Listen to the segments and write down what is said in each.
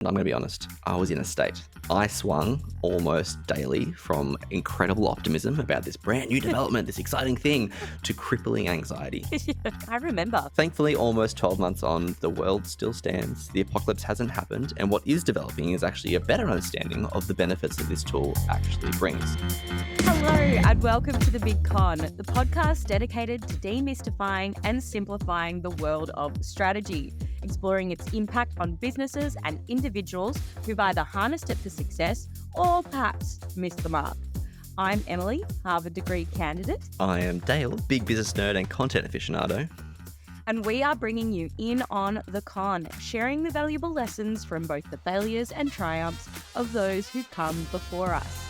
I'm going to be honest, I was in a state. I swung almost daily from incredible optimism about this brand new development, this exciting thing, to crippling anxiety. I remember. Thankfully, almost 12 months on, the world still stands. The apocalypse hasn't happened, and what is developing is actually a better understanding of the benefits that this tool actually brings. Hello and welcome to The Big Con, the podcast dedicated to demystifying and simplifying the world of strategy, exploring its impact on businesses and individuals who've either harnessed it for success or perhaps missed the mark. I'm Emily, Harvard degree candidate. I am Dale, big business nerd and content aficionado. And we are bringing you in on the con, sharing the valuable lessons from both the failures and triumphs of those who've come before us.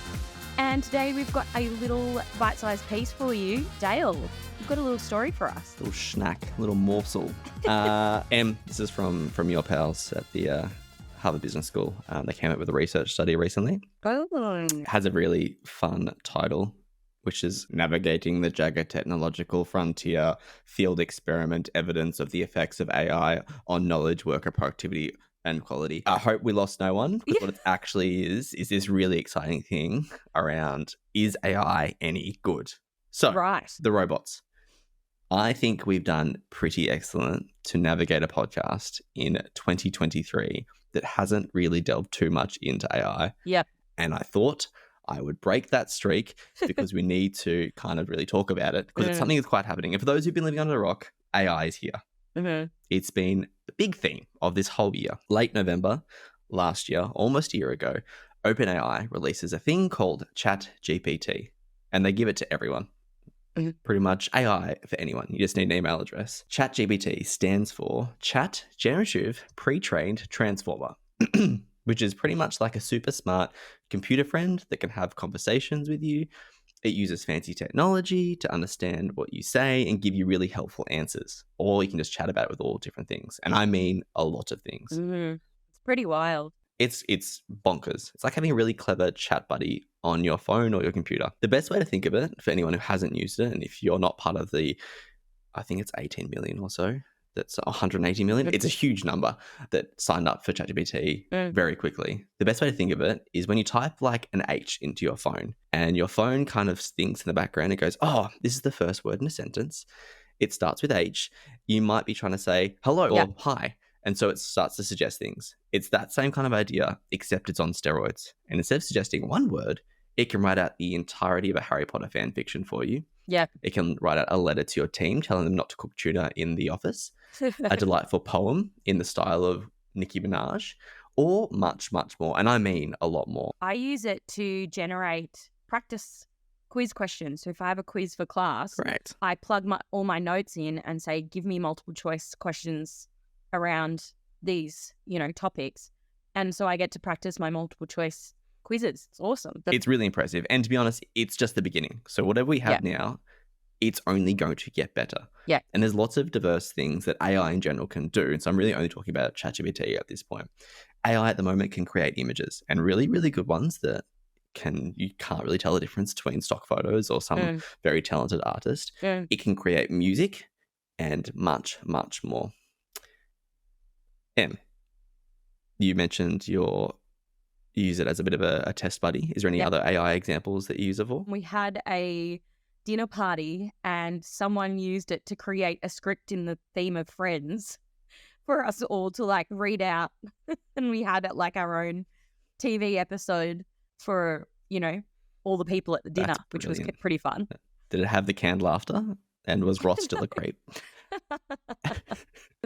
And today we've got a little bite-sized piece for you. Dale, you've got a little story for us. Little snack, little morsel. Em, this is from your pals at the Harvard Business School. They came up with a research study recently. Oh. It has a really fun title, which is Navigating the Jagged Technological Frontier, Field Experiment Evidence of the Effects of AI on Knowledge Worker Productivity and Quality. I hope we lost no one, because what it actually is this really exciting thing around, is AI any good? So, Right. the robots. I think we've done pretty excellent to navigate a podcast in 2023 that hasn't really delved too much into AI. Yep. And I thought I would break that streak because we need to kind of really talk about it, because it's something that's quite happening. And for those who've been living under a rock, AI is here. Mm-hmm. It's been the big theme of this whole year. Late November last year, almost a year ago, OpenAI releases a thing called ChatGPT, and they give it to everyone. Mm-hmm. Pretty much AI for anyone. You just need an email address. ChatGPT stands for Chat Generative Pre-trained Transformer, which is pretty much like a super smart computer friend that can have conversations with you. It uses fancy technology to understand what you say and give you really helpful answers. Or you can just chat about it with all different things. And I mean a lot of things. Mm-hmm. It's pretty wild. It's bonkers. It's like having a really clever chat buddy on your phone or your computer. The best way to think of it, for anyone who hasn't used it, and if you're not part of the, I think it's 18 million or so, that's 180 million. It's a huge number that signed up for ChatGPT very quickly. The best way to think of it is when you type like an H into your phone, and your phone kind of thinks in the background, it goes, oh, this is the first word in a sentence. It starts with H. You might be trying to say hello or hi. And so it starts to suggest things. It's that same kind of idea, except it's on steroids. And instead of suggesting one word, it can write out the entirety of a Harry Potter fan fiction for you. Yeah. It can write out a letter to your team telling them not to cook tuna in the office, a delightful poem in the style of Nicki Minaj, or much, much more. And I mean a lot more. I use it to generate practice quiz questions. So if I have a quiz for class, Right. I plug all my notes in and say, give me multiple choice questions around these, topics. And so I get to practice my multiple choice quizzes. It's awesome. It's really impressive. And to be honest, it's just the beginning. So whatever we have now, it's only going to get better. Yeah. And there's lots of diverse things that AI in general can do. And so I'm really only talking about ChatGPT at this point. AI at the moment can create images, and really, really good ones that you can't really tell the difference between stock photos or some very talented artist. It can create music and much, much more. Em, you mentioned you use it as a bit of a test buddy. Is there any other AI examples that you use it for? We had a dinner party and someone used it to create a script in the theme of Friends for us all to read out. And we had our own TV episode for, all the people at the dinner, which was pretty fun. Did it have the canned laughter? And was Ross still a creep?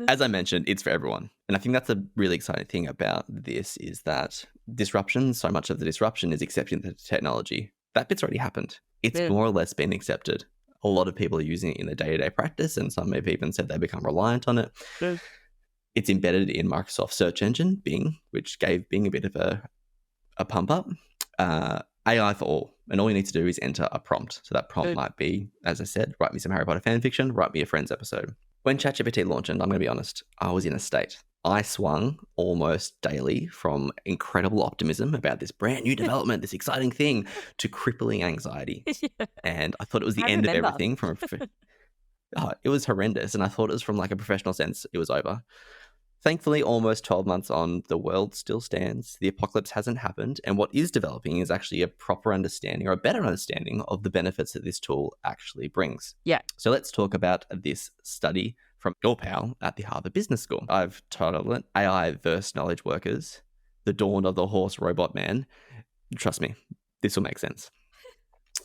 As I mentioned, it's for everyone. And I think that's a really exciting thing about this, is that so much of the disruption is accepting the technology. That bit's already happened. It's more or less been accepted. A lot of people are using it in their day-to-day practice, and some have even said they become reliant on it. It's embedded in Microsoft's search engine, Bing, which gave Bing a bit of a pump up. AI for all. And all you need to do is enter a prompt. So that prompt might be, as I said, write me some Harry Potter fan fiction, write me a Friends episode. When ChatGPT launched, and I'm going to be honest, I was in a state. I swung almost daily from incredible optimism about this brand new development, this exciting thing, to crippling anxiety. And I thought it was the end of everything. It was horrendous. And I thought it was from a professional sense, it was over. Thankfully, almost 12 months on, the world still stands. The apocalypse hasn't happened. And what is developing is actually a proper understanding or a better understanding of the benefits that this tool actually brings. Yeah. So let's talk about this study from your pal at the Harvard Business School. I've titled it AI versus Knowledge Workers, the Dawn of the Horse Robot Man. Trust me, this will make sense.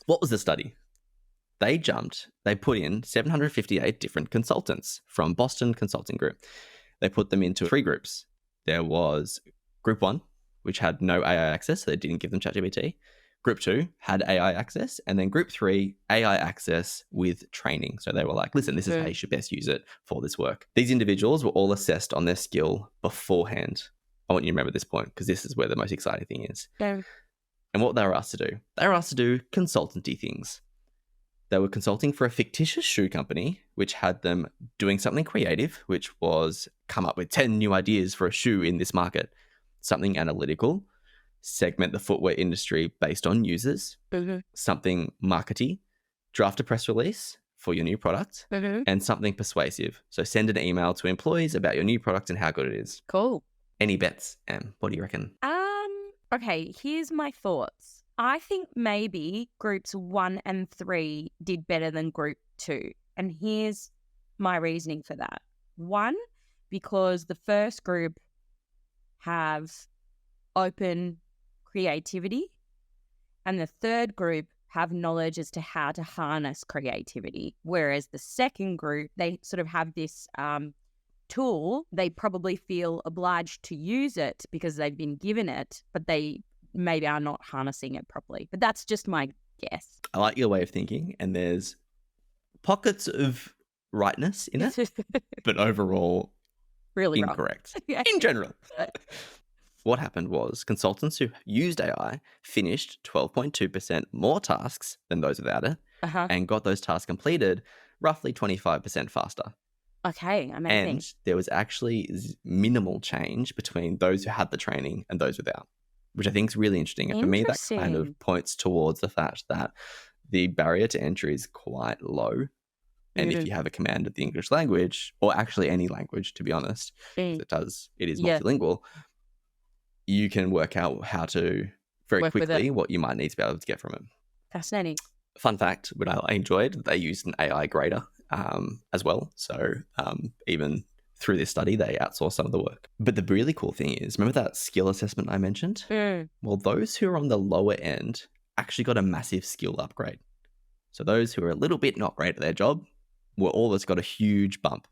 What was the study? They put in 758 different consultants from Boston Consulting Group. They put them into 3 groups. There was Group 1, which had no AI access, so they didn't give them ChatGPT. Group 2 had AI access. And then Group 3, AI access with training. So they were like, listen, this is how you should best use it for this work. These individuals were all assessed on their skill beforehand. I want you to remember this point because this is where the most exciting thing is. Yeah. And what they were asked to do, they were asked to do consultancy things. They were consulting for a fictitious shoe company, which had them doing something creative, which was come up with 10 new ideas for a shoe in this market. Something analytical, segment the footwear industry based on users. Something markety, draft a press release for your new product. And something persuasive. So send an email to employees about your new product and how good it is. Cool. Any bets, Em? What do you reckon? Okay, here's my thoughts. I think maybe groups 1 and 3 did better than group 2. And here's my reasoning for that. 1, because the first group have open creativity, and the third group have knowledge as to how to harness creativity. Whereas the second group, they sort of have this tool. They probably feel obliged to use it because they've been given it, but they maybe are not harnessing it properly. But that's just my guess. I like your way of thinking, and there's pockets of rightness in it, but overall, really incorrect Yeah. in general. What happened was consultants who used AI finished 12.2% more tasks than those without it, and got those tasks completed roughly 25% faster. Okay, amazing. And there was actually minimal change between those who had the training and those without, which I think is really interesting. And for me, that kind of points towards the fact that the barrier to entry is quite low. And if you have a command of the English language, or actually any language, to be honest, because it is multilingual, you can work out how to very quickly what you might need to be able to get from it. Fascinating. Fun fact, what I enjoyed, they used an AI grader as well. So even through this study, they outsourced some of the work. But the really cool thing is, remember that skill assessment I mentioned? Well, those who are on the lower end actually got a massive skill upgrade. So those who are a little bit not great at their job were all that's got a huge bump,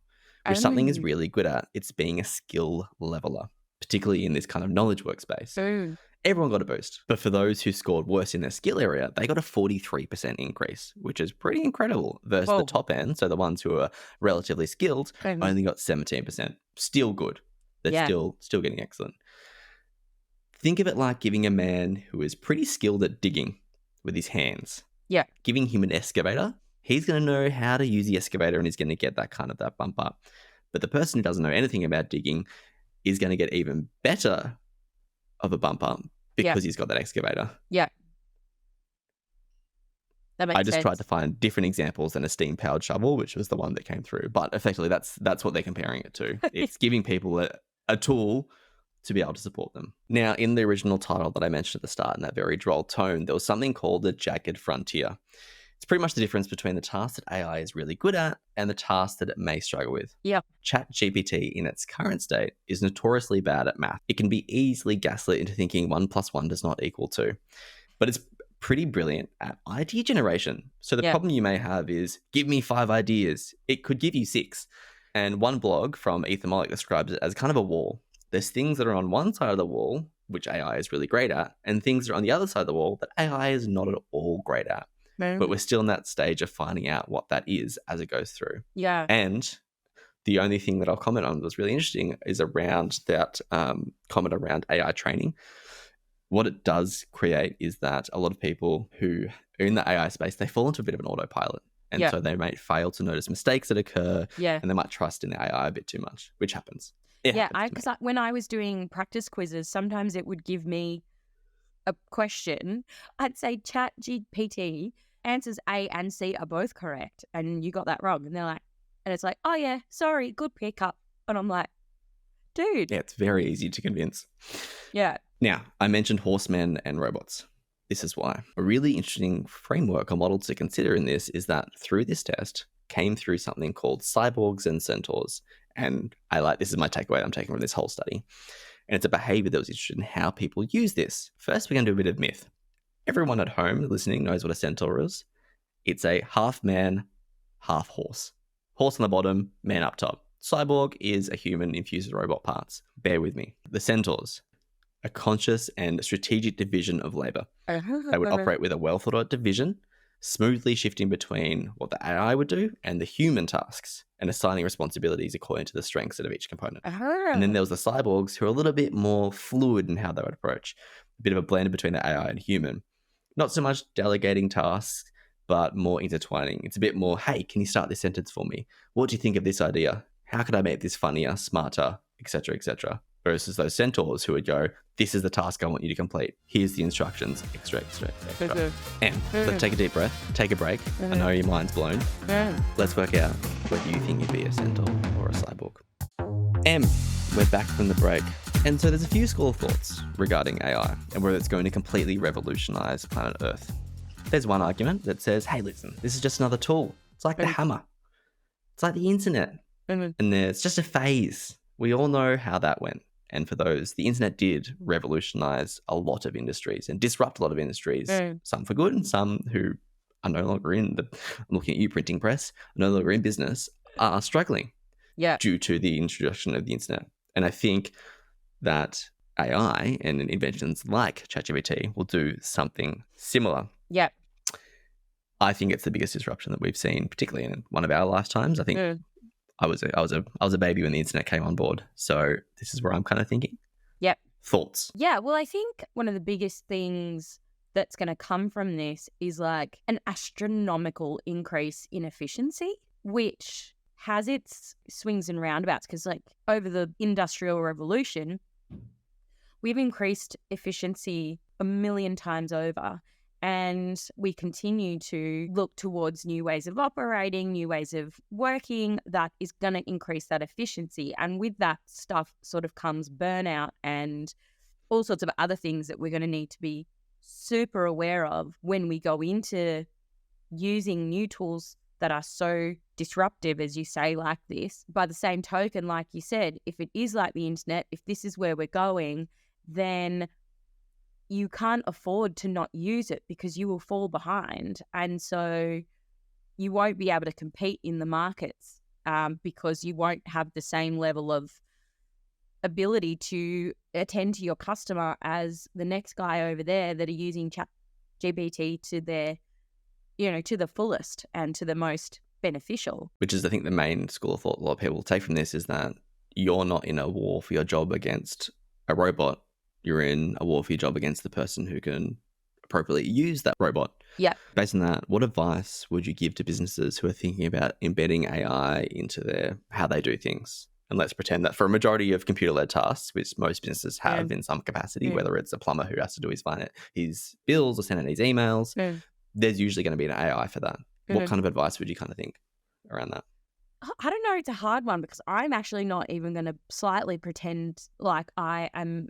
which something is really good at. It's being a skill leveler, particularly in this kind of knowledge workspace. Everyone got a boost. But for those who scored worse in their skill area, they got a 43% increase, which is pretty incredible versus the top end. So the ones who are relatively skilled only got 17%. Still good. They're still getting excellent. Think of it like giving a man who is pretty skilled at digging with his hands. Giving him an excavator, he's going to know how to use the excavator and he's going to get that bump up. But the person who doesn't know anything about digging is going to get even better of a bump up because he's got that excavator. That makes I just sense. tried to find different examples than a steam-powered shovel, which was the one that came through. But effectively, that's what they're comparing it to. It's giving people a tool to be able to support them. Now, in the original title that I mentioned at the start, in that very droll tone, there was something called the jagged frontier. It's pretty much the difference between the task that AI is really good at and the task that it may struggle with. ChatGPT, in its current state, is notoriously bad at math. It can be easily gaslit into thinking 1 + 1 does not equal 2. But it's pretty brilliant at idea generation. So the problem you may have is, give me 5 ideas. It could give you 6. And one blog from Ethan Mollick describes it as kind of a wall. There's things that are on one side of the wall, which AI is really great at, and things that are on the other side of the wall that AI is not at all great at. But we're still in that stage of finding out what that is as it goes through. And the only thing that I'll comment on that's really interesting is around that comment around AI training. What it does create is that a lot of people who are in the AI space, they fall into a bit of an autopilot. And so they might fail to notice mistakes that occur and they might trust in the AI a bit too much, which happens. Because when I was doing practice quizzes, sometimes it would give me a question. I'd say ChatGPT, answers A and C are both correct, and you got that wrong. And they're like, and it's like, oh yeah, sorry, good pickup. And I'm like, dude. Yeah, it's very easy to convince. Yeah. Now, I mentioned horsemen and robots. This is why. A really interesting framework or model to consider in this is that through this test came through something called cyborgs and centaurs. And this is my takeaway I'm taking from this whole study. And it's a behavior that was interested in how people use this. First, we're going to do a bit of myth. Everyone at home listening knows what a centaur is. It's a half man, half horse. Horse on the bottom, man up top. Cyborg is a human infused with robot parts. Bear with me. The centaurs, a conscious and strategic division of labor. They would operate with a well thought out division, smoothly shifting between what the AI would do and the human tasks, and assigning responsibilities according to the strengths of each component. And then there was the cyborgs, who are a little bit more fluid in how they would approach, a bit of a blend between the AI and human. Not so much delegating tasks, but more intertwining. It's a bit more, hey, can you start this sentence for me? What do you think of this idea? How could I make this funnier, smarter, etc., etc.? Versus those centaurs who would go, this is the task I want you to complete. Here's the instructions, extra. And let's take a deep breath, take a break. I know your mind's blown. Let's work out whether you think you'd be a centaur or a cyborg. We're back from the break. And so there's a few school of thoughts regarding AI and whether it's going to completely revolutionize planet Earth. There's one argument that says, hey, listen, this is just another tool. It's like the hammer. It's like the internet. And it's just a phase. We all know how that went. And for those, the internet did revolutionize a lot of industries and disrupt a lot of industries, some for good and some who are no longer in I'm looking at you, printing press, no longer in business, are struggling due to the introduction of the internet. And I think that AI and inventions like ChatGPT will do something similar. Yeah. I think it's the biggest disruption that we've seen, particularly in one of our lifetimes. I think I was a baby when the internet came on board. So this is where I'm kind of thinking. Yep. Thoughts? Yeah, well, I think one of the biggest things that's going to come from this is like an astronomical increase in efficiency, which has its swings and roundabouts because like over the Industrial Revolution, we've increased efficiency 1 million times over. And we continue to look towards new ways of operating, new ways of working that is going to increase that efficiency. And with that stuff sort of comes burnout and all sorts of other things that we're going to need to be super aware of when we go into using new tools that are so disruptive, as you say, like this. By the same token, like you said, if it is like the internet, if this is where we're going, then you can't afford to not use it because you will fall behind. And so you won't be able to compete in the markets because you won't have the same level of ability to attend to your customer as the next guy over there that are using ChatGPT to their, to the fullest and to the most beneficial. Which is, I think, the main school of thought a lot of people take from this is that you're not in a war for your job against a robot. You're in a war for your job against the person who can appropriately use that robot. Yeah. Based on that, what advice would you give to businesses who are thinking about embedding AI into how they do things? And let's pretend that for a majority of computer-led tasks, which most businesses have in some capacity, whether it's a plumber who has to do his bills or send out his emails, there's usually going to be an AI for that. What kind of advice would you kind of think around that? I don't know. It's a hard one because I'm actually not even going to slightly pretend like I am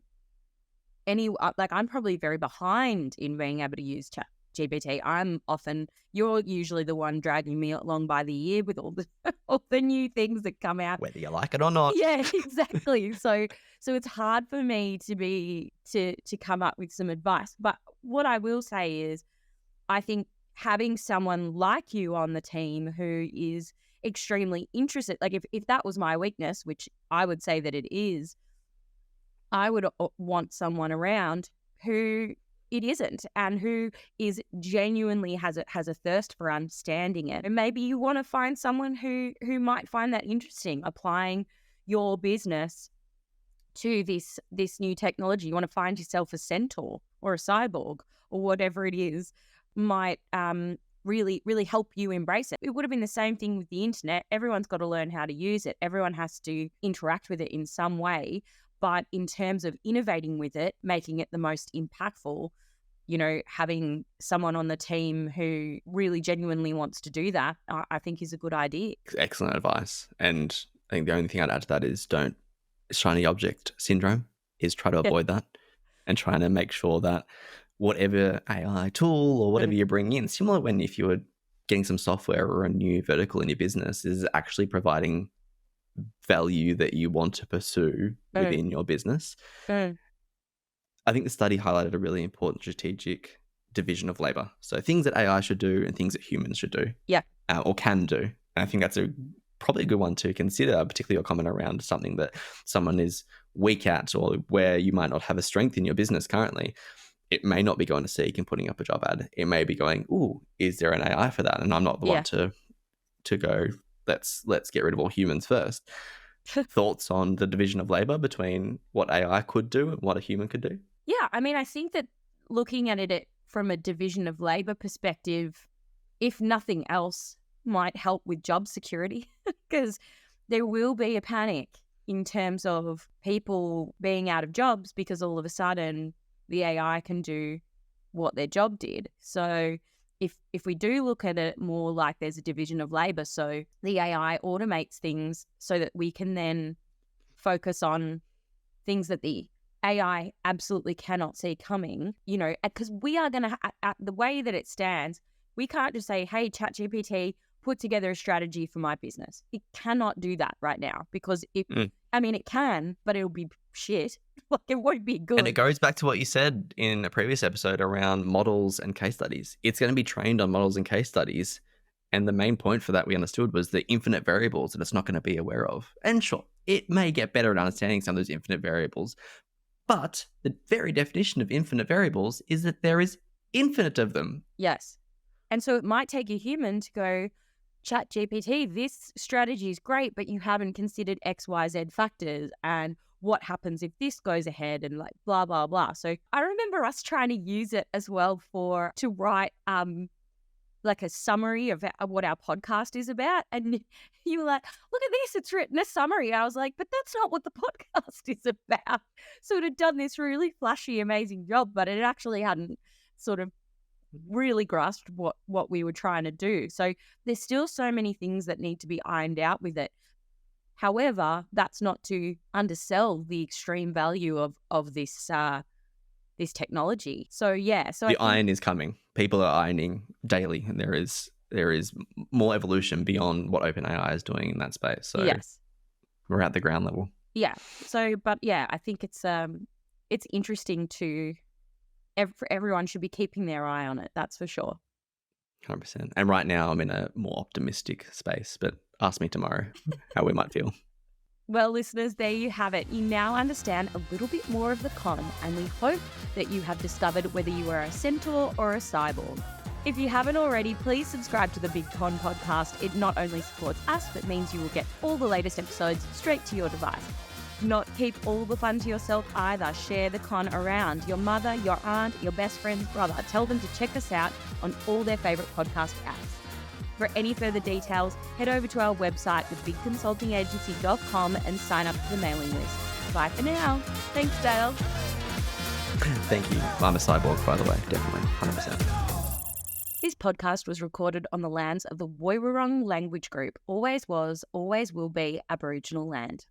I'm probably very behind in being able to use ChatGPT. You're usually the one dragging me along by the ear with all the new things that come out. Whether you like it or not. Yeah, exactly. So it's hard for me to come up with some advice. But what I will say is I think having someone like you on the team who is extremely interested, like if that was my weakness, which I would say that it is, I would want someone around who it isn't and who is genuinely has a thirst for understanding it. And maybe you want to find someone who might find that interesting, applying your business to this new technology. You want to find yourself a Centaur or a Cyborg or whatever it is might really, really help you embrace it. It would have been the same thing with the internet. Everyone's got to learn how to use it. Everyone has to interact with it in some way. But in terms of innovating with it, making it the most impactful, having someone on the team who really genuinely wants to do that, I think is a good idea. Excellent advice. And I think the only thing I'd add to that is don't shiny object syndrome is try to avoid that and trying to make sure that whatever AI tool or whatever you bring in, similar when if you were getting some software or a new vertical in your business, is actually providing value that you want to pursue within your business. I think the study highlighted a really important strategic division of labor. So things that AI should do and things that humans should do. Yeah. Or can do. And I think that's probably a good one to consider, particularly your comment around something that someone is weak at or where you might not have a strength in your business currently. It may not be going to seek and putting up a job ad. It may be going, ooh, is there an AI for that? And I'm not the one to go, let's get rid of all humans first. Thoughts on the division of labor between what AI could do and what a human could do? Yeah, I mean, I think that looking at it from a division of labor perspective, if nothing else, might help with job security because there will be a panic in terms of people being out of jobs because all of a sudden the AI can do what their job did. So if we do look at it more like there's a division of labor, so the AI automates things so that we can then focus on things that the AI absolutely cannot see coming, because we are going to, the way that it stands, we can't just say, hey, ChatGPT, put together a strategy for my business. It cannot do that right now because it can, but it'll be shit. Like it won't be good. And it goes back to what you said in a previous episode around models and case studies. It's going to be trained on models and case studies. And the main point for that we understood was the infinite variables that it's not going to be aware of. And sure, it may get better at understanding some of those infinite variables. But the very definition of infinite variables is that there is infinite of them. Yes. And so it might take a human to go, ChatGPT, this strategy is great, but you haven't considered X, Y, Z factors and what happens if this goes ahead and like blah, blah, blah. So I remember us trying to use it as well to write like a summary of what our podcast is about. And you were like, look at this, it's written a summary. I was like, but that's not what the podcast is about. So it had done this really flashy, amazing job, but it actually hadn't sort of really grasped what we were trying to do. So there's still so many things that need to be ironed out with it. However, that's not to undersell the extreme value of this this technology. So yeah, so the iron is coming. People are ironing daily, and there is more evolution beyond what OpenAI is doing in that space. So yes, we're at the ground level. Yeah. So, but yeah, I think it's interesting to everyone should be keeping their eye on it. That's for sure. 100%. And right now, I'm in a more optimistic space, but ask me tomorrow how we might feel. Well, listeners, there you have it. You now understand a little bit more of the con, and we hope that you have discovered whether you are a Centaur or a Cyborg. If you haven't already, please subscribe to the Big Con podcast. It not only supports us, but means you will get all the latest episodes straight to your device. Not keep all the fun to yourself either. Share the con around. Your mother, your aunt, your best friend's brother. Tell them to check us out on all their favourite podcast apps. For any further details, head over to our website, thebigconsultingagency.com, and sign up to the mailing list. Bye for now. Thanks, Dale. Thank you. I'm a cyborg, by the way. Definitely. 100%. This podcast was recorded on the lands of the Woiwurrung language group. Always was, always will be Aboriginal land.